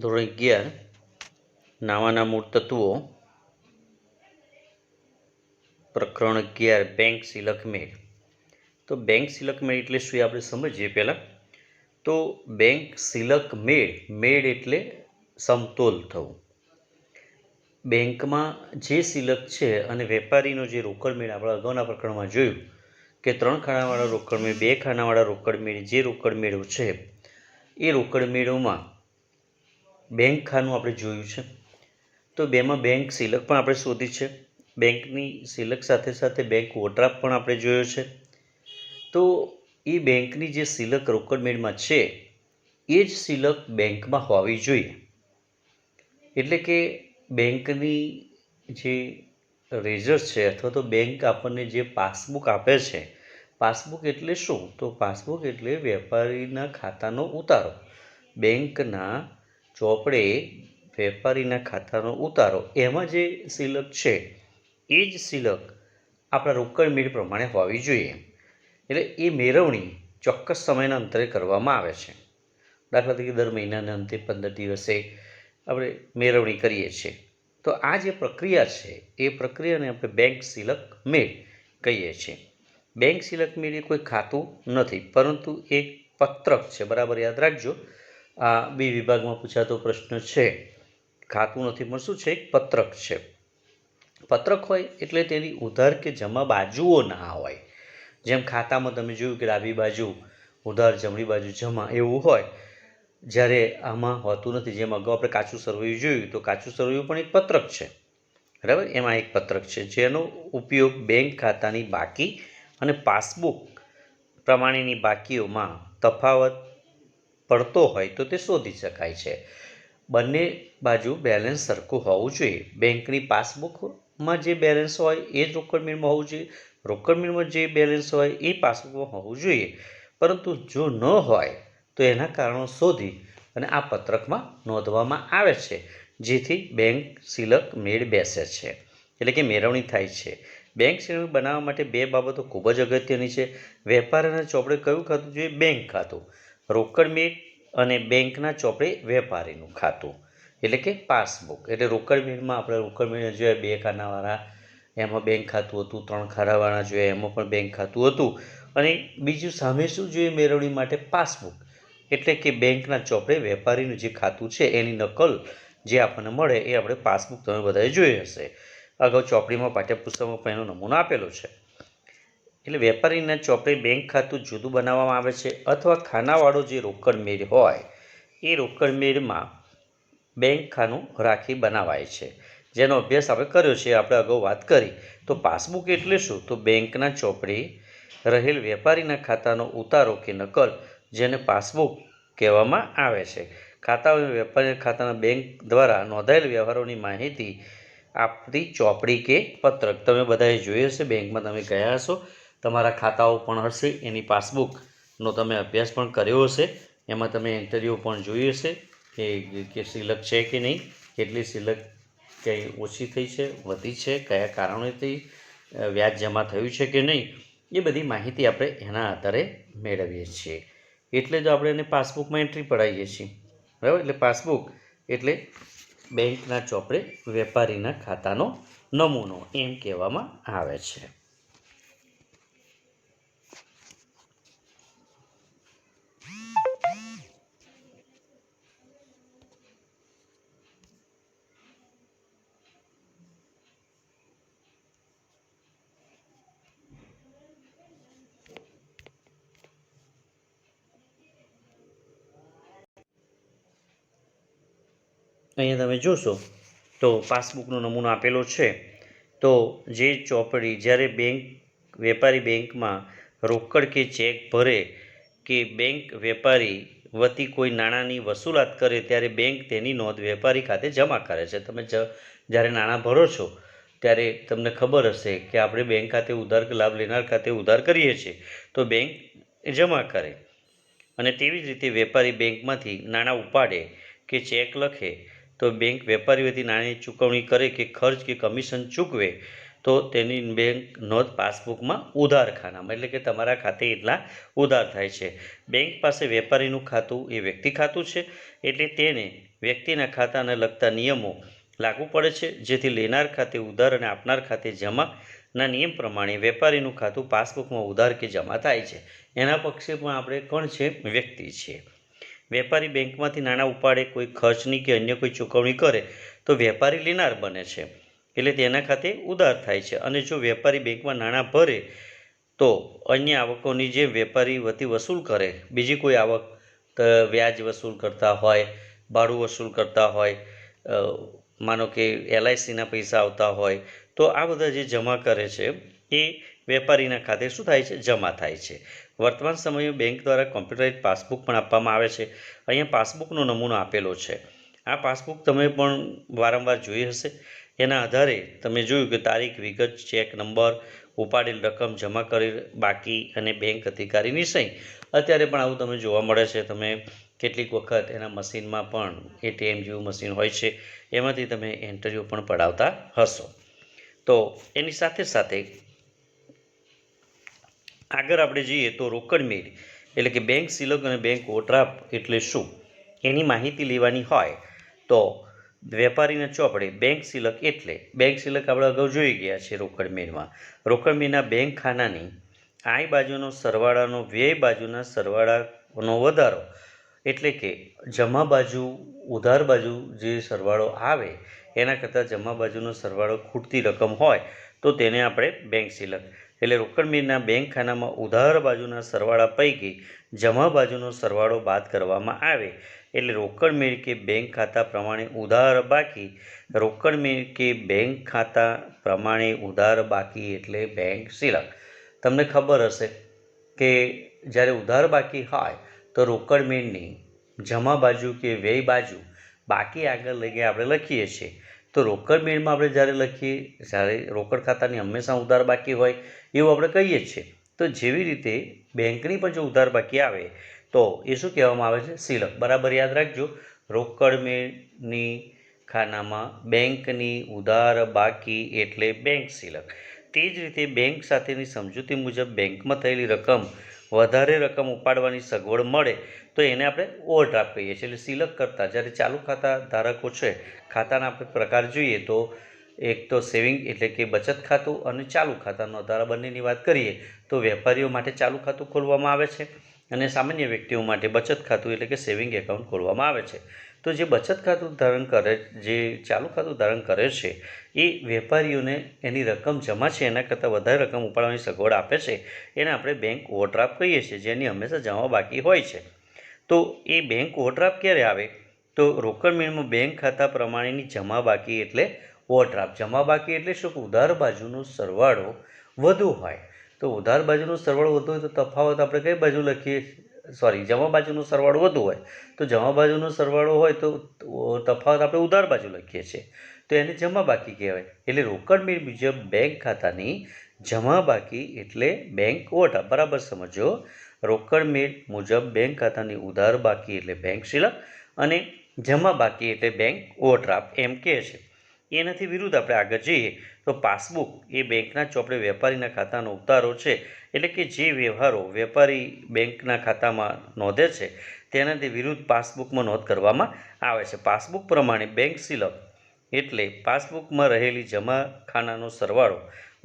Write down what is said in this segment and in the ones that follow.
ધોરણ 11 નાવાના મૂળ તત્વો પ્રકરણ 11 બેંક સિલક મેળ. તો બેંક સિલક મેળ એટલે શું એ આપણે સમજીએ પહેલાં. તો બેંક સિલક મેળ એટલે સમતોલ થવું. બેંકમાં જે સિલક છે અને વેપારીનો જે રોકડ મેળ આપણે અગાઉના પ્રકરણમાં જોયું કે 3 ખાનાવાળા રોકડ મેળ, 2 ખાનાવાળા રોકડ મેળ, જે રોકડ મેળો છે એ રોકડ મેળોમાં બેંક ખાનું આપણે જોયું છે. તો બેમાં બેંક સિલક પણ આપણે શોધી છે. બેંકની સિલક સાથે સાથે બેંક ઓવરડ્રાફ્ટ પણ આપણે જોયો છે. તો એ બેંકની જે સિલક રોકડ મેળમાં છે એ જ સિલક બેંકમાં હોવી જોઈએ. એટલે કે બેંકની જે રેઝર છે અથવા તો બેંક આપણને જે પાસબુક આપે છે, પાસબુક એટલે શું? તો પાસબુક એટલે વેપારીના ખાતાનો ઉતારો. બેંકના ચોપડે વેપારીના ખાતાનો ઉતારો, એમાં જે સિલક છે એ જ સિલક આપણા રોકડ મેળ પ્રમાણે હોવી જોઈએ. એટલે એ મેળવણી ચોક્કસ સમયના અંતરે કરવામાં આવે છે. દાખલા તરીકે દર મહિનાના અંતે 15 દિવસે આપણે મેળવણી કરીએ છીએ. તો આ જે પ્રક્રિયા છે એ પ્રક્રિયાને આપણે બેંક સિલક મેળ કહીએ છીએ. બેંક સિલક મેળ એ કોઈ ખાતું નથી, પરંતુ એક પત્રક છે. બરાબર યાદ રાખજો, આ બી વિભાગમાં પૂછાતો પ્રશ્ન છે. ખાતું નથી પણ શું છે? એક પત્રક છે. પત્રક હોય એટલે તેની ઉધાર કે જમા બાજુઓ ના હોય. જેમ ખાતામાં તમે જોયું કે ડાબી બાજુ ઉધાર, જમણી બાજુ જમા એવું હોય, જ્યારે આમાં હોતું નથી. જેમ અગાઉ આપણે કાચું સરવૈયું જોયું, તો કાચું સરવૈયું પણ એક પત્રક છે. બરાબર, એમાં એક પત્રક છે જેનો ઉપયોગ બેંક ખાતાની બાકી અને પાસબુક પ્રમાણેની બાકીઓમાં તફાવત પડતો હોય તો તે શોધી શકાય છે. બંને બાજુ બેલેન્સ સરખું હોવું જોઈએ. બેંકની પાસબુકમાં જે બેલેન્સ હોય એ જ રોકડ મેળમાં હોવું જોઈએ. રોકડ મેળમાં જે બેલેન્સ હોય એ પાસબુકમાં હોવું જોઈએ. પરંતુ જો ન હોય તો એના કારણો શોધી અને આ પત્રકમાં નોંધવામાં આવે છે, જેથી બેંક સિલક મેળ બેસે છે, એટલે કે મેળવણી થાય છે. બેંક સિલક બનાવવા માટે 2 બાબતો ખૂબ જ અગત્યની છે. વેપારીના ચોપડે કયું ખાતું જોઈએ? બેંક ખાતું. રોકડ મેળ અને બેંકના ચોપડે વેપારીનું ખાતું, એટલે કે પાસબુક. એટલે રોકડ મેળમાં આપણે રોકડ મેળ જોયા 2 ખાનાવાળા, એમાં બેંક ખાતું હતું. 3 ખાનાવાળા જોયા, એમાં પણ બેંક ખાતું હતું. અને બીજું સામે શું જોઈએ મેળવણી માટે? પાસબુક. એટલે કે બેંકના ચોપડે વેપારીનું જે ખાતું છે એની નકલ જે આપણને મળે એ આપણે પાસબુક તમે બધાએ જોઈ હશે. અગાઉ ચોપડીમાં પાઠ્યપુસ્તકમાં પણ એનો નમૂનો આપેલો છે. એટલે વેપારીના ચોપડે બેંક ખાતું જુદું બનાવવામાં આવે છે, અથવા ખાનાવાળો જે રોકડ મેળ હોય એ રોકડ મેળમાં બેંક ખાનું રાખી બનાવાય છે, જેનો અભ્યાસ આપણે કર્યો છે, આપણે અગાઉ વાત કરી. તો પાસબુક એટલે શું? તો બેંકના ચોપડે રહેલ વેપારીના ખાતાનો ઉતારો કે નકલ, જેને પાસબુક કહેવામાં આવે છે. ખાતા વેપારીના ખાતાના બેંક દ્વારા નોંધાયેલ વ્યવહારોની માહિતી આપતી ચોપડી કે પત્રક. તમે બધાએ જોઈ હશે, બેંકમાં તમે ગયા હશો, તમારા ખાતાઓ પણ હશે, એની પાસબુકનો તમે અભ્યાસ પણ કર્યો હશે. એમાં તમે એન્ટ્રીઓ પણ જોઈ હશે કે સિલક છે કે નહીં, કેટલી સિલક ક્યાંય ઓછી થઈ છે, વધી છે, કયા કારણોથી વ્યાજ જમા થયું છે કે નહીં, એ બધી માહિતી આપણે એના આધારે મેળવીએ છીએ. એટલે જ આપણે એને પાસબુકમાં એન્ટ્રી પડાવીએ છીએ. બરાબર, એટલે પાસબુક એટલે બેંકના ચોપડે વેપારીના ખાતાનો નમૂનો એમ કહેવામાં આવે છે. અહીંયા તમે જોશો તો પાસબુકનો નમૂનો આપેલો છે. તો જે ચોપડી જ્યારે વેપારી બેંકમાં રોકડ કે ચેક ભરે કે બેંક વેપારી વતી કોઈ નાણાંની વસૂલાત કરે ત્યારે બેંક તેની નોંધ વેપારી ખાતે જમા કરે છે. તમે જ્યારે નાણાં ભરો છો ત્યારે તમને ખબર હશે કે આપણે બેંક ખાતે ઉધાર લાભ લેનાર ખાતે ઉધાર કરીએ છીએ, તો બેંક જમા કરે. અને તેવી જ રીતે વેપારી બેંકમાંથી નાણાં ઉપાડે કે ચેક લખે તો બેંક વેપારી વતી નાણાંની ચૂકવણી કરે કે ખર્ચ કે કમિશન ચૂકવે તો તેની બેંક નોંધ પાસબુકમાં ઉધાર ખાનામાં, એટલે કે તમારા ખાતે એટલા ઉધાર થાય છે. બેંક પાસે વેપારીનું ખાતું એ વ્યક્તિ ખાતું છે, એટલે તેને વ્યક્તિના ખાતાને લગતા નિયમો લાગુ પડે છે, જેથી લેનાર ખાતે ઉધાર અને આપનાર ખાતે જમાના નિયમ પ્રમાણે વેપારીનું ખાતું પાસબુકમાં ઉધાર કે જમા થાય છે. એના પક્ષે પણ આપણે કોણ છે? વ્યક્તિ છે. વેપારી બેંકમાંથી નાણાં ઉપાડે, કોઈ ખર્ચની કે અન્ય કોઈ ચૂકવણી કરે તો વેપારી લેનાર બને છે, એટલે તેના ખાતે ઉધાર થાય છે. અને જો વેપારી બેંકમાં નાણાં ભરે તો અન્ય આવકોની જેમ વેપારી વતી વસૂલ કરે, બીજી કોઈ આવક, વ્યાજ વસૂલ કરતા હોય, ભાડું વસૂલ કરતા હોય, માનો કે LICના પૈસા આવતા હોય, તો આ બધા જે જમા કરે છે એ વેપારીના ખાતે શું થાય છે? જમા થાય છે. વર્તમાન સમયમાં બેંક દ્વારા કોમ્પ્યુટરાઇઝ પાસબુક પણ આપવામાં આવે છે. અહીંયા પાસબુકનો નમૂનો આપેલો છે. આ પાસબુક તમે પણ વારંવાર જોઈ હશે. એના આધારે તમે જોયું કે તારીખ, વિગત, ચેક નંબર, ઉપાડેલ રકમ, જમા કરેલ બાકી અને બેંક અધિકારીની સહી. અત્યારે પણ આવું તમે જોવા મળે છે. તમે કેટલીક વખત એના મશીનમાં પણ ATM જેવું મશીન હોય છે, એમાંથી તમે એન્ટ્રીઓ પણ પડાવતા હશો. તો એની સાથે સાથે આગળ આપણે જઈએ તો રોકડ મેળ, એટલે કે બેંક સિલક અને બેંક ઓવરડ્રાફ્ટ એટલે શું, એની માહિતી લેવાની હોય તો વેપારીના ચોપડે બેંક સિલક એટલે બેંક સિલક આપણે અગાઉ જોઈ ગયા છે. રોકડ મેળમાં રોકડ મેળના બેંક ખાનાની આય બાજુનો સરવાળાનો વ્યય બાજુના સરવાળાનો વધારો, એટલે કે જમા બાજુ ઉધાર બાજુ જે સરવાળો આવે એના કરતાં જમા બાજુનો સરવાળો ખૂટતી રકમ હોય તો તેને આપણે બેંક સિલક, એટલે રોકડ મેળના બેંક ખાનામાં ઉધાર બાજુના સરવાળા પૈકી જમા બાજુનો સરવાળો બાદ કરવામાં આવે એટલે રોકડ મેળ કે બેંક ખાતા પ્રમાણે ઉધાર બાકી. રોકડ મેળ કે બેંક ખાતા પ્રમાણે ઉધાર બાકી એટલે બેંક સિલક. તમને ખબર હશે કે જ્યારે ઉધાર બાકી હોય તો રોકડ મેળની જમા બાજુ કે વ્યય બાજુ બાકી આગળ લઈને આપણે લખીએ છીએ. તો રોકડ મેળમાં આપણે જ્યારે લખીએ, જ્યારે રોકડ ખાતાની હંમેશા ઉધાર બાકી હોય એવું આપણે કહીએ છીએ. તો જેવી રીતે બેંકની પણ જો ઉધાર બાકી આવે તો એ શું કહેવામાં આવે છે? સિલક. બરાબર યાદ રાખજો. રોકડ મેળની ખાનામાં બેંકની ઉધાર બાકી એટલે બેંક સિલક. તે જ રીતે બેંક સાથેની સમજૂતી મુજબ બેંકમાં થયેલી રકમ વધારે રકમ ઉપાડવાની સગવડ મળે તો એને આપણે ઓવરડ્રાફ્ટ કહીએ છીએ. એટલે સિલક કરતાં જ્યારે ચાલુ ખાતા ધારકો છે, ખાતાના આપણે પ્રકાર જોઈએ તો એક તો સેવિંગ એટલે કે બચત ખાતું અને ચાલુ ખાતાનો ધારા બંનેની વાત કરીએ તો વેપારીઓ માટે ચાલુ ખાતું ખોલવામાં આવે છે અને સામાન્ય વ્યક્તિઓ માટે બચત ખાતું એટલે કે સેવિંગ એકાઉન્ટ ખોલવામાં આવે છે. તો જે બચત ખાતું ધારણ કરે, જે ચાલુ ખાતું ધારણ કરે છે એ વેપારીઓને એની રકમ જમા છે એના કરતાં વધારે રકમ ઉપાડવાની સગવડ આપે છે, એને આપણે બેંક ઓવરડ્રાફ્ટ કહીએ છીએ, જેની હંમેશા જમા બાકી હોય છે. તો એ બેંક ઓવરડ્રાફ્ટ ક્યારે આવે? તો રોકડ મેળમાં બેંક ખાતા પ્રમાણેની જમા બાકી એટલે ઓવરડ્રાફ્ટ. જમા બાકી એટલે શું? ઉધાર બાજુનો સરવાળો વધુ હોય. તો ઉધાર બાજુનો સરવાળો વધુ હોય તો તફાવત આપણે કઈ બાજુ લખીએ? જમા બાજુનો સરવાળો વધુ હોય તો જમા બાજુનો સરવાળો હોય તો તફાવત આપણે ઉધાર બાજુ લખીએ છીએ, તો એને જમા બાકી કહેવાય. એટલે રોકડ મેળ મુજબ બેંક ખાતાની જમા બાકી એટલે બેંક ઓવરડ્રાફ્ટ. બરાબર સમજો. રોકડ મેળ મુજબ બેંક ખાતાની ઉધાર બાકી એટલે બેંક સિલક અને જમા બાકી એટલે બેંક ઓવરડ્રાફ્ટ એમ કહે છે. એનાથી વિરુદ્ધ આપણે આગળ જઈએ તો પાસબુક એ બેંકના ચોપડે વેપારીના ખાતાનો ઉતારો છે, એટલે કે જે વ્યવહારો વેપારી બેંકના ખાતામાં નોંધે છે તેનાથી વિરુદ્ધ પાસબુકમાં નોંધ કરવામાં આવે છે. પાસબુક પ્રમાણે બેંક સિલક એટલે પાસબુકમાં રહેલી જમા ખાનાનો સરવાળો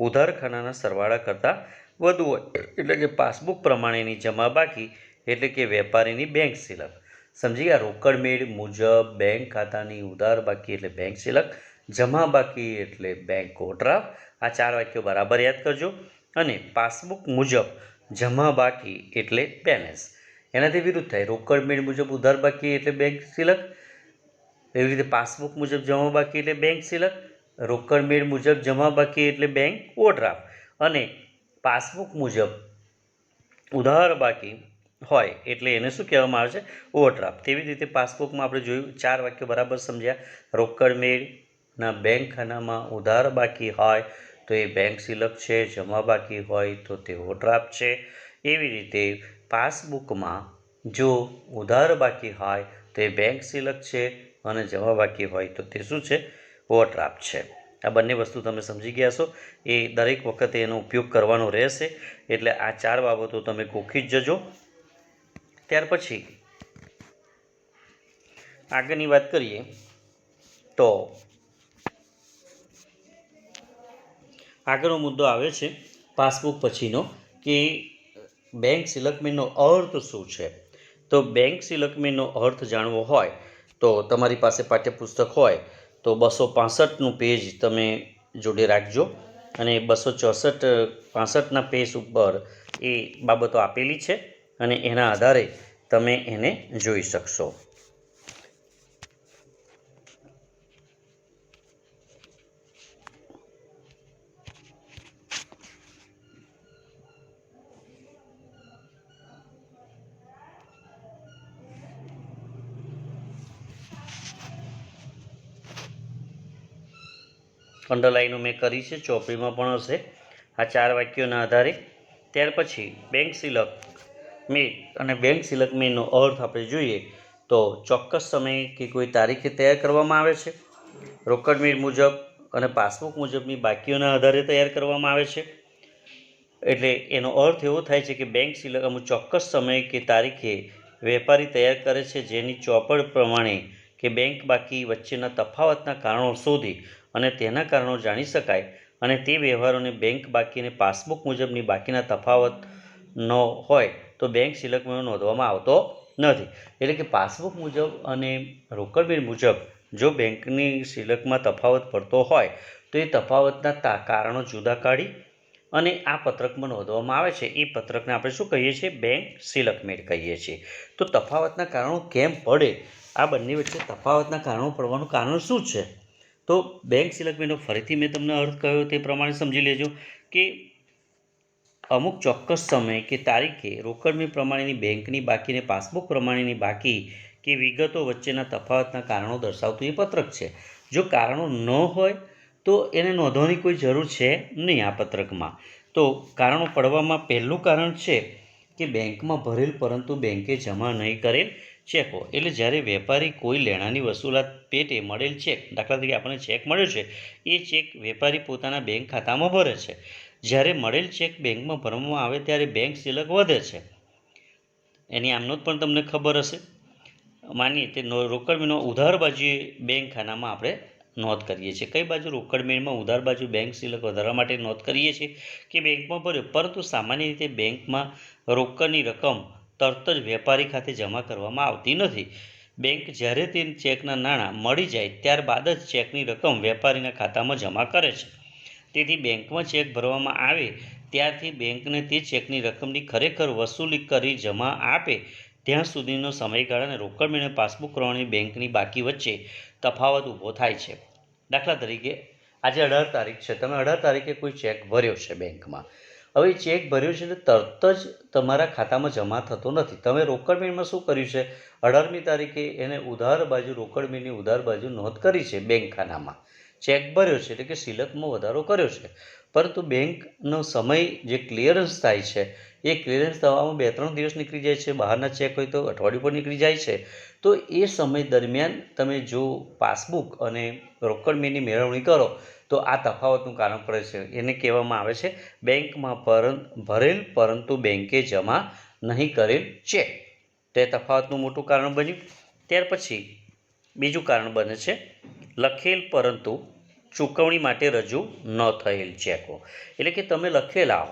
ઉધાર ખાનાના સરવાળા કરતાં વધુ હોય, એટલે કે પાસબુક પ્રમાણેની જમા બાકી એટલે કે વેપારીની બેંક સિલક. સમજી ગયા? રોકડ મેળ મુજબ બેંક ખાતાની ઉધાર બાકી એટલે બેંક સિલક, જમા બાકી એટલે બેંક ઓવરડ્રાફ્ટ. આ 4 વાક્યો બરાબર યાદ કરજો. અને પાસબુક મુજબ જમા બાકી એટલે બેલેન્સ. એનાથી વિરુદ્ધ થાય. રોકડ મેળ મુજબ ઉધાર બાકી એટલે બેંક સિલક, એવી રીતે પાસબુક મુજબ જમા બાકી એટલે બેંક સિલક, રોકડ મેળ મુજબ જમા બાકી એટલે બેંક ઓવરડ્રાફ્ટ અને પાસબુક મુજબ ઉધાર બાકી હોય એટલે એને શું કહેવામાં આવે છે? ઓવરડ્રાફ્ટ. તેવી રીતે પાસબુકમાં આપણે જોયું 4 વાક્યો બરાબર સમજ્યા. રોકડ મેળના બેંક ખાનામાં ઉધાર બાકી હોય તો એ બેંક સિલક છે, જમા બાકી હોય તો તે ઓવરડ્રાફ્ટ છે. એવી રીતે પાસબુકમાં જો ઉધાર બાકી હોય તો એ બેંક સિલક છે અને જમા બાકી હોય તો તે શું છે? ઓવરડ્રાફ્ટ છે. આ બંને વસ્તુ તમે સમજી ગયા છો. એ દરેક વખતે એનો ઉપયોગ કરવાનો રહેશે. એટલે આ 4 બાબતો તમે ગોખી જ જજો. ત્યાર પછી આગળની વાત કરીએ તો આગળનો મુદ્દો આવે છે પાસબુક પછીનો કે બેંક સિલકમેનનો અર્થ શું છે. તો બેંક સિલકમેનનો અર્થ જાણવો હોય તો તમારી પાસે પાઠ્યપુસ્તક હોય તો 265નું પેજ તમે જોડે રાખજો અને 264-65ના પેજ ઉપર એ બાબતો આપેલી છે અને એના આધારે તમે એને જોઈ શકશો. અંડરલાઈનો મેં કરી છે, ચોપડીમાં પણ હશે આ 4 વાક્યોના આધારે. ત્યાર પછી બેંક સિલકમેન અને બેંક સિલકમેનનો અર્થ આપણે જોઈએ તો ચોક્કસ સમય કે કોઈ તારીખે તૈયાર કરવામાં આવે છે, રોકડ મેળ મુજબ અને પાસબુક મુજબની બાકીઓના આધારે તૈયાર કરવામાં આવે છે. એટલે એનો અર્થ એવો થાય છે કે બેંક સિલક અમુક ચોક્કસ સમય કે તારીખે વેપારી તૈયાર કરે છે, જેની ચોપડ પ્રમાણે કે બેંક બાકી વચ્ચેના તફાવતના કારણો શોધી અને તેના કારણો જાણી શકાય અને તે વ્યવહારોને બેંક બાકી અને પાસબુક મુજબની બાકીના તફાવત ન હોય તો બેંક સિલકમાં નોંધવામાં આવતો નથી. એટલે કે પાસબુક મુજબ અને રોકડ બિલ મુજબ જો બેંકની સિલકમાં તફાવત પડતો હોય તો એ તફાવતના કારણો જુદા કાઢી અને આ પત્રકમાં નોંધવામાં આવે છે. એ પત્રકને આપણે શું કહીએ છીએ? બેંક સિલકમેટ કહીએ છીએ. તો તફાવતના કારણો કેમ પડે, આ બંને વચ્ચે તફાવતના કારણો પડવાનું કારણ શું છે? તો બેંક સિલકમેટનો ફરીથી મેં તમને અર્થ કહ્યો તે પ્રમાણે સમજી લેજો કે અમુક ચોક્કસ સમય કે તારીખે રોકડની પ્રમાણેની બેંકની બાકી અને પાસબુક પ્રમાણેની બાકી કે વિગતો વચ્ચેના તફાવતના કારણો દર્શાવતું એ પત્રક છે. જો કારણો ન હોય તો એને નોંધવાની કોઈ જરૂર છે નહીં આ પત્રકમાં. તો કારણો પડવામાં પહેલું કારણ છે કે બેંકમાં ભરેલ પરંતુ બેંકે જમા નહીં કરેલ ચેકો. એટલે જ્યારે વેપારી કોઈ લેણાની વસૂલાત પેટે મળેલ ચેક, દાખલા તરીકે આપણને ચેક મળ્યો છે, એ ચેક વેપારી પોતાના બેંક ખાતામાં ભરે છે. જ્યારે મળેલ ચેક બેંકમાં ભરવામાં આવે ત્યારે બેંક સિલક વધે છે. એની આમનોંધ પણ તમને ખબર હશે. માનીએ તે રોકડ મેળનો ઉધાર બાજુએ બેંક ખાનામાં આપણે નોંધ કરીએ છીએ. કઈ બાજુ? રોકડ મેળમાં ઉધાર બાજુ બેંક સિલક વધારવા માટે નોંધ કરીએ છીએ કે બેંકમાં ભર્યો, પરંતુ સામાન્ય રીતે બેંકમાં રોકડની રકમ તરત જ વેપારી ખાતે જમા કરવામાં આવતી નથી. બેંક જ્યારે તે ચેકના નાણાં મળી જાય ત્યારબાદ જ ચેકની રકમ વેપારીના ખાતામાં જમા કરે છે. તેથી બેંકમાં ચેક ભરવામાં આવે ત્યારથી બેંકને તે ચેકની રકમની ખરેખર વસૂલી કરી જમા આપે ત્યાં સુધીનો સમયગાળા અને રોકડ મેળ અને પાસબુક પ્રમાણે બેંકની બાકી વચ્ચે તફાવત ઊભો થાય છે. દાખલા તરીકે આજે 18 તારીખ છે, તમે 18 તારીખે કોઈ ચેક ભર્યો છે બેંકમાં. હવે ચેક ભર્યો છે એટલે તરત જ તમારા ખાતામાં જમા થતો નથી. તમે રોકડ મેળમાં શું કર્યું છે? 18મી તારીખે એને ઉધાર બાજુ રોકડ મેળની ઉધાર બાજુ નોંધ કરી છે બેંક ખાનામાં. ચેક ભર્યો છે એટલે કે સિલકમાં વધારો કર્યો છે, પરંતુ બેંકનો સમય જે ક્લિયરન્સ થાય છે એ ક્લિયરન્સ થવામાં 2-3 દિવસ નીકળી જાય છે. બહારના ચેક હોય તો અઠવાડિયું પણ નીકળી જાય છે. તો એ સમય દરમિયાન તમે જો પાસબુક અને રોકડ મેળની મેળવણી કરો તો આ તફાવતનું કારણ પડે છે. એને કહેવામાં આવે છે બેંકમાં ભરેલ પરંતુ બેંકે જમા નહીં કરેલ ચેક. તો એ તફાવતનું મોટું કારણ બન્યું. ત્યાર પછી બીજું કારણ બને છે લખેલ પરંતુ ચૂકવણી માટે રજૂ ન થયેલ ચેકો. એટલે કે તમે લખેલા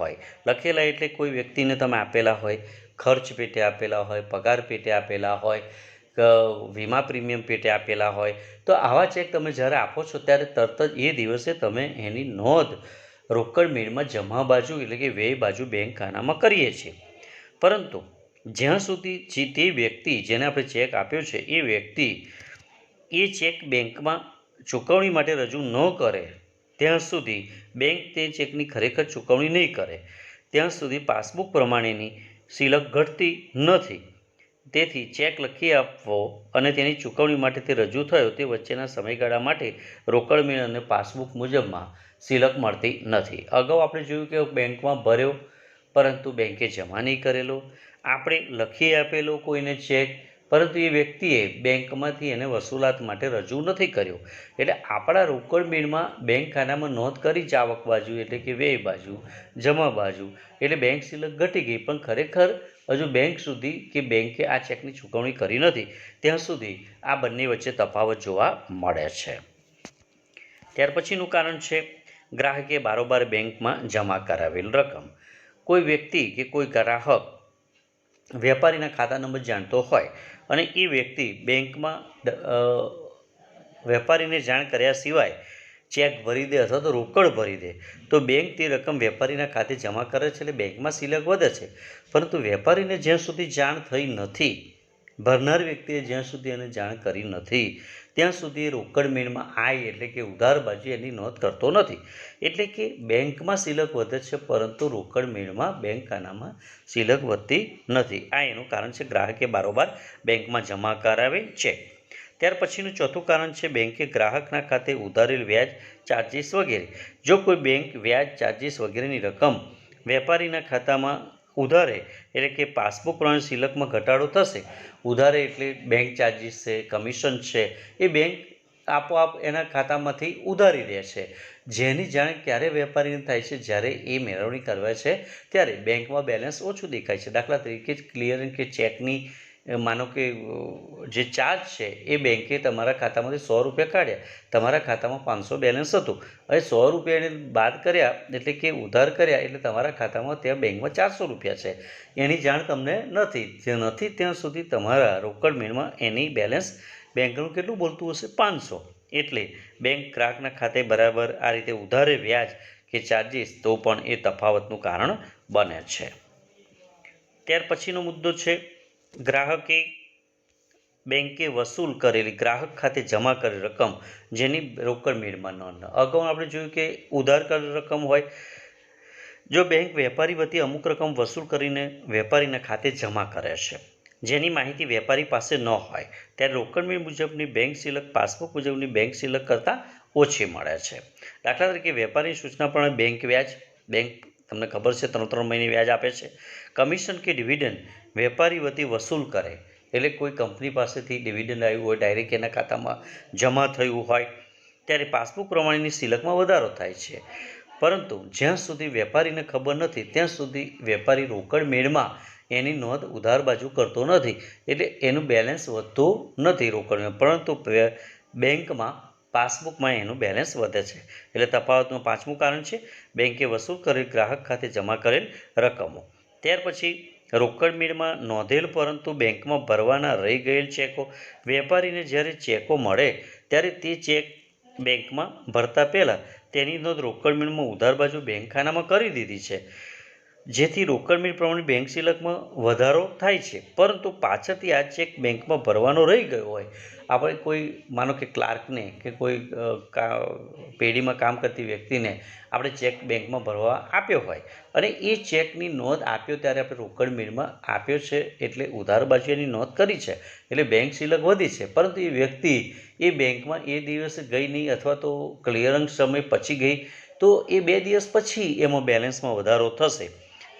એટલે કોઈ વ્યક્તિને તમે આપેલા હોય, ખર્ચ પેટે આપેલા હોય, પગાર પેટે આપેલા હોય, વીમા પ્રીમિયમ પેટે આપેલા હોય. તો આવા ચેક તમે જ્યારે આપો છો ત્યારે તરત જ એ દિવસે તમે એની નોંધ રોકડ મેળમાં જમા બાજુ એટલે કે વ્યય બાજુ બેંક ખાનામાં કરીએ છીએ. પરંતુ જ્યાં સુધી તે વ્યક્તિ જેને આપણે ચેક આપ્યો છે એ વ્યક્તિ એ ચેક બેંકમાં ચૂકવણી માટે રજૂ ન કરે ત્યાં સુધી બેંક તે ચેકની ખરેખર ચૂકવણી નહીં કરે. ત્યાં સુધી પાસબુક પ્રમાણેની સિલક ઘટતી નથી. તેથી ચેક લખી આપવો અને તેની ચૂકવણી માટે તે રજૂ થયો તે વચ્ચેના સમયગાળા માટે રોકડ મેળ અને પાસબુક મુજબમાં સિલક મળતી નથી. અગાઉ આપણે જોયું કે બેંકમાં ભર્યો પરંતુ બેંકે જમા નહીં કરેલો, આપણે લખી આપેલો કોઈને ચેક પરંતુ એ વ્યક્તિએ બેંકમાંથી એને વસૂલાત માટે રજૂ નથી કર્યો. એટલે આપણા રોકડ મેળમાં બેંક ખાતામાં નોંધ કરી જ આવક બાજુ એટલે કે વ્યય બાજુ, જમા બાજુ, એટલે બેંક સિલક ઘટી ગઈ, પણ ખરેખર હજુ બેંક સુધી કે બેંકે આ ચેકની ચૂકવણી કરી નથી ત્યાં સુધી આ બંને વચ્ચે તફાવત જોવા મળે છે. ત્યાર પછીનું કારણ છે ગ્રાહકે બારોબાર બેંકમાં જમા કરાવેલ રકમ. કોઈ વ્યક્તિ કે કોઈ ગ્રાહક વેપારીના ખાતા નંબર જાણતો હોય અને એ વ્યક્તિ બેંકમાં વેપારીને જાણ કર્યા સિવાય ચેક ભરી દે અથવા તો રોકડ ભરી દે તો બેંક તે રકમ વેપારીના ખાતે જમા કરે છે, એટલે બેંકમાં સિલક વધે છે. પરંતુ વેપારીને જ્યાં સુધી જાણ થઈ નથી, ભરનાર વ્યક્તિએ જ્યાં સુધી એને જાણ કરી નથી ત્યાં સુધી રોકડ મેળમાં આય એટલે કે ઉધાર બાજુ એની નોંધ કરતો નથી. એટલે કે બેંકમાં સિલક વધે છે પરંતુ રોકડ મેળમાં બેંક ખાનામાં સિલક વધતી નથી. આ એનું કારણ છે ગ્રાહકે બારોબાર બેંકમાં જમા કરાવે છે. ત્યાર પછીનું ચોથું કારણ છે બેંકે ગ્રાહકના ખાતે ઉધારેલ વ્યાજ, ચાર્જિસ વગેરે. જો કોઈ બેંક વ્યાજ, ચાર્જિસ વગેરેની રકમ વેપારીના ખાતામાં ઉધારે એટલે કે પાસબુક પ્રમાણે સિલકમાં ઘટાડો થશે. ઉધારે એટલે બેંક ચાર્જિસ છે, કમિશન છે, એ બેંક આપોઆપ એના ખાતામાંથી ઉધારી લે છે. જેની જાણ ક્યારે વેપારીને થાય છે? જ્યારે એ મેળવણી કરવા છે ત્યારે બેંકમાં બેલેન્સ ઓછું દેખાય છે. દાખલા તરીકે ક્લિયરન્સ કે ચેકની માનો કે જે ચાર્જ છે એ બેંકે તમારા ખાતામાંથી 100 રૂપિયા કાઢ્યા, તમારા ખાતામાં 500 બેલેન્સ હતું, હવે 100 રૂપિયા એને બાદ કર્યા એટલે કે ઉધાર કર્યા એટલે તમારા ખાતામાં ત્યાં બેંકમાં 400 રૂપિયા છે. એની જાણ તમને નથી. જે નથી ત્યાં સુધી તમારા રોકડ મેળમાં એની બેલેન્સ બેંકનું કેટલું બોલતું હશે? 500. એટલે બેંક ગ્રાહકના ખાતે બરાબર આ રીતે ઉધારે વ્યાજ કે ચાર્જિસ તો પણ એ તફાવતનું કારણ બને છે. ત્યાર પછીનો મુદ્દો છે ગ્રાહકે બેંકે વસૂલ કરેલી ગ્રાહક ખાતે જમા કરેલી રકમ જેની રોકડ મેળમાં નોંધ. અગાઉ આપણે જોયું કે ઉધાર કરેલ રકમ હોય, જો બેંક વેપારી વતી અમુક રકમ વસૂલ કરીને વેપારીના ખાતે જમા કરે છે જેની માહિતી વેપારી પાસે ન હોય ત્યારે રોકડ મેળ મુજબની બેંક સિલક પાસબુક મુજબની બેંક સિલક કરતાં ઓછી મળે છે. દાખલા તરીકે વેપારીની સૂચના પ્રમાણે બેંક વ્યાજ, બેંક તમને ખબર છે 3 મહિને વ્યાજ આપે છે. કમિશન કે ડિવિડન્ડ વેપારી વતી વસૂલ કરે એટલે કોઈ કંપની પાસેથી ડિવિડન્ડ આવ્યું હોય, ડાયરેક્ટ એના ખાતામાં જમા થયું હોય ત્યારે પાસબુક પ્રમાણેની સિલકમાં વધારો થાય છે. પરંતુ જ્યાં સુધી વેપારીને ખબર નથી ત્યાં સુધી વેપારી રોકડ મેળમાં એની નોંધ ઉધાર બાજુ કરતો નથી, એટલે એનું બેલેન્સ વધતું નથી રોકડમાં, પરંતુ બેંકમાં પાસબુકમાં એનું બેલેન્સ વધે છે. એટલે તફાવતનું પાંચમું કારણ છે બેંકે વસૂલ કરેલ ગ્રાહક ખાતે જમા કરેલ રકમો. ત્યાર પછી રોકડ મેળમાં નોંધેલ પરંતુ બેંકમાં ભરવાના રહી ગયેલ ચેકો. વેપારીને જ્યારે ચેકો મળે ત્યારે તે ચેક બેંકમાં ભરતા પહેલાં તેની નોંધ રોકડ મેળમાં ઉધાર બાજુ બેંક ખાનામાં કરી દીધી છે, જેથી રોકડ મેળ પ્રમાણે બેંક સિલકમાં વધારો થાય છે. પરંતુ પાછળથી આ ચેક બેંકમાં ભરવાનો રહી ગયો હોય, આપણે કોઈ માનો કે ક્લાર્કને કે કોઈ પેઢીમાં કામ કરતી વ્યક્તિને આપણે ચેક બેંકમાં ભરવા આપ્યો હોય અને એ ચેકની નોંધ આપ્યો ત્યારે આપણે રોકડ મેળમાં આપ્યો છે એટલે ઉધાર બાજુ એની નોંધ કરી છે એટલે બેંક સિલક વધી છે. પરંતુ એ વ્યક્તિ એ બેંકમાં એ દિવસે ગઈ નહીં અથવા તો ક્લિયરન્સ સમય પછી ગઈ તો એ 2 દિવસ પછી એમાં બેલેન્સમાં વધારો થશે.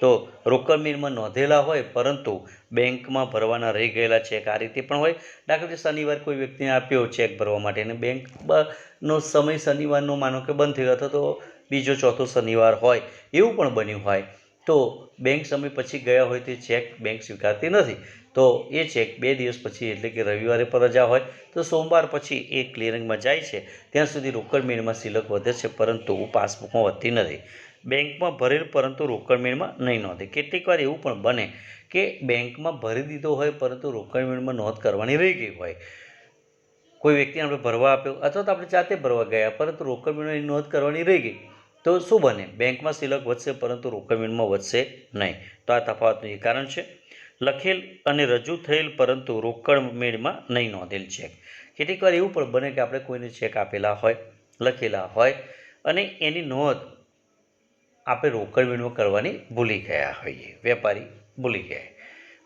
તો રોકડ મેળમાં નોંધેલા હોય પરંતુ બેંકમાં ભરવાના રહી ગયેલા ચેક આ રીતે પણ હોય. દાખલા તરીકે શનિવાર કોઈ વ્યક્તિને આપ્યો ચેક ભરવા માટે અને બેંકનો સમય શનિવારનો માનો કે બંધ થયો અથવા તો બીજો ચોથો શનિવાર હોય એવું પણ બન્યું હોય તો બેંક સમય પછી ગયા હોય તે ચેક બેંક સ્વીકારતી નથી, તો એ ચેક 2 દિવસ પછી એટલે કે રવિવારે પર રજા હોય તો સોમવાર પછી એ ક્લિયરિંગમાં જાય છે. ત્યાં સુધી રોકડ મેળમાં સિલક વધે છે પરંતુ પાસબુકમાં વધતી નથી. બેંકમાં ભરેલ પરંતુ રોકડ મેળમાં નહીં નોંધે. કેટલીક વાર એવું પણ બને કે બેંકમાં ભરી દીધો હોય પરંતુ રોકડ મેળમાં નોંધ કરવાની રહી ગઈ હોય. કોઈ વ્યક્તિને આપણે ભરવા આપ્યો અથવા તો આપણે જાતે ભરવા ગયા પરંતુ રોકડ મેળની નોંધ કરવાની રહી ગઈ તો શું બને? બેંકમાં સિલક વધશે પરંતુ રોકડ મેળમાં વધશે નહીં. તો આ તફાવતનું એ કારણ છે. લખેલ અને રજૂ થયેલ પરંતુ રોકડ મેળમાં નહીં નોંધેલ ચેક. કેટલીક વાર એવું પણ બને કે આપણે કોઈને ચેક આપેલા હોય, લખેલા હોય અને એની નોંધ આપણે રોકડ મેળમાં કરવાની ભૂલી ગયા હોઈએ, વેપારી ભૂલી ગયા.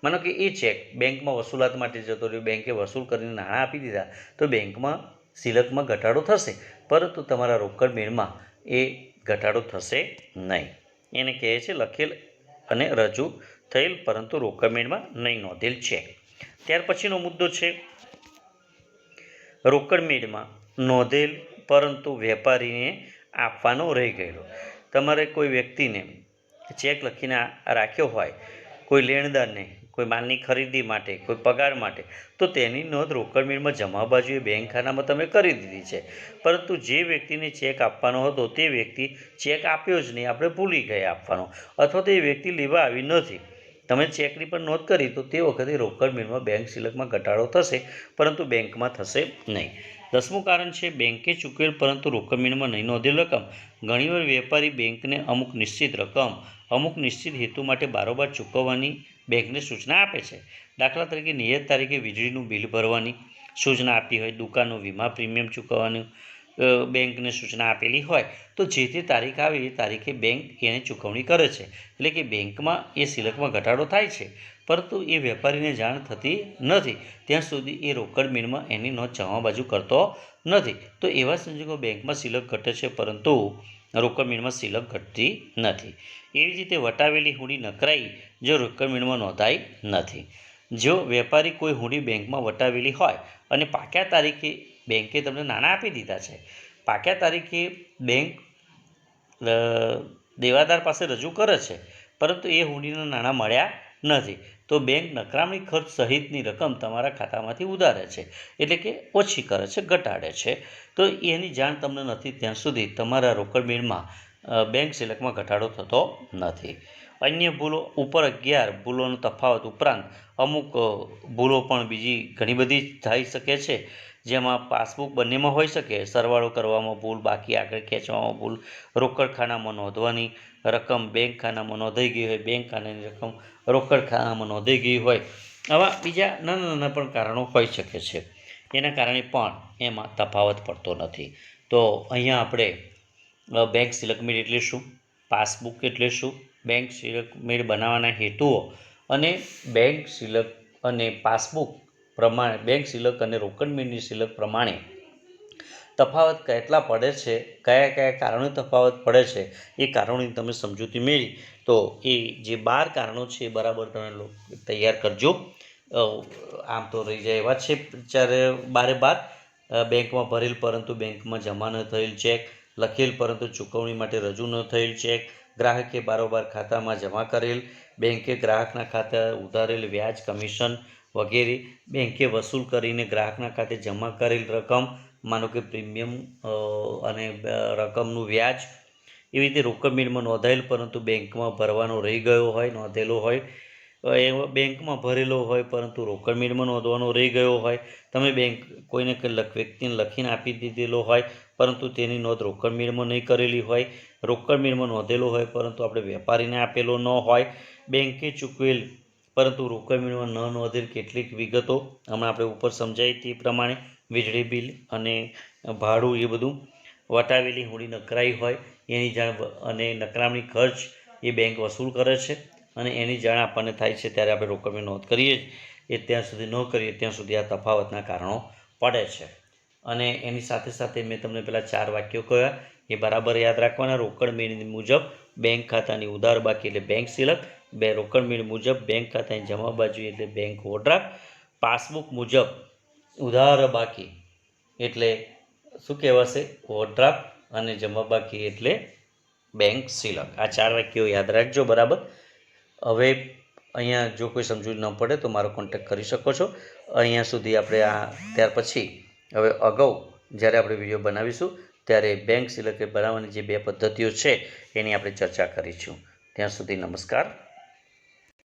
માનો કે એ ચેક બેંકમાં વસૂલાત માટે જતો રહ્યો, બેંકે વસૂલ કરીને નાણાં આપી દીધા તો બેંકમાં સિલકમાં ઘટાડો થશે પરંતુ તમારા રોકડ મેળમાં એ ઘટાડો થશે નહીં. એને કહે છે લખેલ અને રજૂ થયેલ પરંતુ રોકડ મેળમાં નહીં નોંધેલ ચેક. ત્યાર પછીનો મુદ્દો છે રોકડ મેળમાં નોંધેલ પરંતુ વેપારીને આપવાનો રહી ગયેલો. તમારે કોઈ વ્યક્તિને ચેક લખીને રાખ્યો હોય કોઈ લેણદારને, કોઈ માલની ખરીદી માટે, કોઈ પગાર માટે, તો તેની નોંધ રોકડ મેળમાં જમા બાજુએ બેંક ખાનામાં તમે કરી દીધી છે, પરંતુ જે વ્યક્તિને ચેક આપવાનો હતો તે વ્યક્તિ ચેક આપ્યો જ નહીં, આપણે ભૂલી ગયા આપવાનો, અથવા તો એ વ્યક્તિ લેવા આવી નથી, તમે ચેકની પણ નોંધ કરી, તો તે વખતે રોકડ મેળમાં બેંક સિલકમાં ઘટાડો થશે, પરંતુ બેંકમાં થશે નહીં. 10મું કારણ છે બેંકે ચૂકવેલ પરંતુ રોકડ મેળમાં નહીં નોંધેલ રકમ. ઘણીવાર વેપારી બેંકને અમુક નિશ્ચિત રકમ અમુક નિશ્ચિત હેતુ માટે બારોબાર ચૂકવવાની બેંકને સૂચના આપે છે. દાખલા તરીકે નિયત તારીખે વીજળીનું બિલ ભરવાની સૂચના આપી હોય, દુકાનનું વીમા પ્રીમિયમ ચૂકવવાનું બેંકને સૂચના આપેલી હોય, તો જે તે તારીખ આવે એ તારીખે બેંક એને ચૂકવણી કરે છે. એટલે કે બેંકમાં એ સિલકમાં ઘટાડો થાય છે, પરંતુ એ વેપારીને જાણ થતી નથી, ત્યાં સુધી એ રોકડ મેળમાં એની નોંધ જમા બાજુ કરતો નથી. તો એવા સંજોગો બેંકમાં સિલક ઘટે છે, પરંતુ રોકડ મેળમાં સિલક ઘટતી નથી. એવી જ રીતે વટાવેલી હુંડી નકરાઈ જો રોકડ મેળમાં નોંધાઈ નથી. જો વેપારી કોઈ હુંડી બેંકમાં વટાવેલી હોય અને પાક્યા તારીખે બેંકે તમને નાણાં આપી દીધા છે, પાક્યા તારીખે બેંક દેવાદાર પાસે રજૂ કરે છે, પરંતુ એ હુંડીના નાણાં મળ્યા નથી, તો બેંક નકરામણી ખર્ચ સહિતની રકમ તમારા ખાતામાંથી ઉધારે છે, એટલે કે ઓછી કરે છે, ઘટાડે છે. તો એની જાણ તમને નથી ત્યાં સુધી તમારા રોકડ મેળમાં બેંક સિલકમાં ઘટાડો થતો નથી. અન્ય ભૂલો ઉપર 11 ભૂલોનો તફાવત ઉપરાંત અમુક ભૂલો પણ બીજી ઘણી બધી થઈ શકે છે, જેમાં પાસબુક બંનેમાં હોઈ શકે, સરવાળો કરવામાં ભૂલ, બાકી આગળ ખેંચવામાં ભૂલ, રોકડ ખાનામાં નોંધવાની રકમ બેંક ખાનામાં નોંધાઈ ગઈ હોય, બેંક ખાનાની રકમ રોકડ ખાનામાં નોંધાઈ ગઈ હોય, આવા બીજા નાના નાના પણ કારણો હોઈ શકે છે. એના કારણે પણ એમાં તફાવત પડતો નથી. તો અહીંયા આપણે બેંક સિલક મેળ એટલે શું, પાસબુક એટલે શું, બેંક સિલક મેળ બનાવવાના હેતુઓ અને બેંક સિલક અને પાસબુક પ્રમાણે બેંક સિલક અને રોકડ મેળની સિલક પ્રમાણે તફાવત કેટલા પડે છે, કયા કયા કારણે તફાવત પડે છે, એ કારણોની તમે સમજૂતી મેળવી, તો એ જે 12 કારણો છે એ બરાબર તમે તૈયાર કરજો. આમ તો રહી જાય એવા છે 12 બેંકમાં ભરેલ પરંતુ બેંકમાં જમા ન થયેલ ચેક, લખેલ પરંતુ ચૂકવણી માટે રજૂ ન થયેલ ચેક, ગ્રાહકે બારોબાર ખાતામાં જમા કરેલ, બેંકે ગ્રાહકના ખાતે ઉધારેલ વ્યાજ, કમિશન વગેરે, બેંકે વસૂલ કરીને ગ્રાહકના ખાતે જમા કરેલ રકમ, માનો કે પ્રીમિયમ અને રકમનું વ્યાજ. એવી રીતે રોકડ મેળમાં નોંધાયેલ પરંતુ બેંકમાં ભરવાનો રહી ગયો હોય, નોંધેલો હોય, એ બેંકમાં ભરેલો હોય પરંતુ રોકડ મેળમાં નોંધવાનો રહી ગયો હોય, તમે બેંક કોઈને વ્યક્તિને લખીને આપી દીધેલો હોય પરંતુ તેની નોંધ રોકડ મેળમાં નહીં કરેલી હોય, રોકડ મેળમાં નોંધેલો હોય પરંતુ આપણે વેપારીને આપેલો ન હોય, બેંકે ચૂકવેલ પરંતુ રોકડ મેળમાં ન નોંધેલ કેટલીક વિગતો હમણાં આપણે ઉપર સમજાવી તે પ્રમાણે, વીજળી બિલ અને ભાડું, એ બધું વટાવેલી હુંડી નકરાઈ હોય એની જાણ અને નકરામણી ખર્ચ એ બેંક વસૂલ કરે છે અને એની જાણ આપણને થાય છે ત્યારે આપણે રોકડની નોંધ કરીએ, એ ત્યાં સુધી ન કરીએ ત્યાં સુધી આ તફાવતના કારણો પડે છે. અને એની સાથે સાથે મેં તમને પેલા 4 વાક્યો કહ્યા એ બરાબર યાદ રાખવાના. રોકડ મેળ મુજબ બેંક ખાતાની ઉધાર બાકી એટલે બેંક સિલક, રોકડ મેળ મુજબ બેંક ખાતાની જમા બાજુ એટલે બેંક ઓવરડ્રાફ્ટ, પાસબુક મુજબ ઉધાર બાકી એટલે શું કહેવાશે, ઓવરડ્રાફ્ટ, અને જમા બાકી એટલે બેંક સિલક. આ 4 વાક્યો યાદ રાખજો બરાબર. હવે અહીંયા જો કોઈ સમજૂતી ન પડે તો મારો કોન્ટેક્ટ કરી શકો છો. અહીંયા સુધી આપણે ત્યાર પછી હવે અગાઉ જ્યારે આપણે વિડીયો બનાવીશું ત્યારે બેંક સિલક બનાવવાની જે 2 પદ્ધતિઓ છે એની આપણે ચર્ચા કરીશું. ત્યાં સુધી નમસ્કાર.